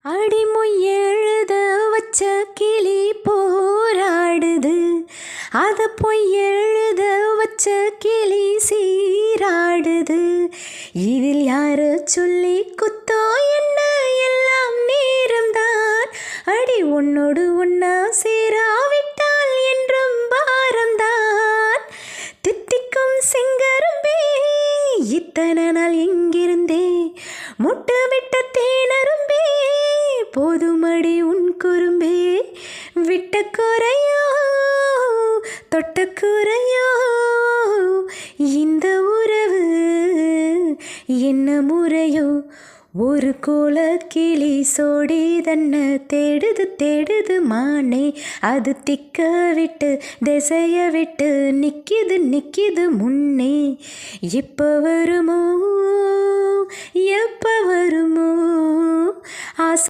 அடிமொய் எழுத வச்ச கிளி போராடுது, அத பொய் எழுத வச்ச கிளி சீராடுது. இதில் யாரு சொல்லி குத்தோ என்ன, எல்லாம் நேரம்தான். அடி உன்னோடு ஒன்னா சேராவிட்டால் என்றும் பாரம்தான். தித்திக்கும் செங்கரும்பே இத்தனை நாள் எங்கிருந்தே, முட்டு விட்ட தேனரும்பே போதுமடி உன் குறும்பே. விட்ட குறையோ தொட்ட குறையோ இந்த உறவு என்ன முறையோ. ஒரு கோல கிளி சோடி தன்னை தேடுது தேடுது மானே, அது திக்க விட்டு திசைய விட்டு நிக்கிது நிக்கிது முன்னே. எப்போ வருமோ எப்போ வருமோ ஆசை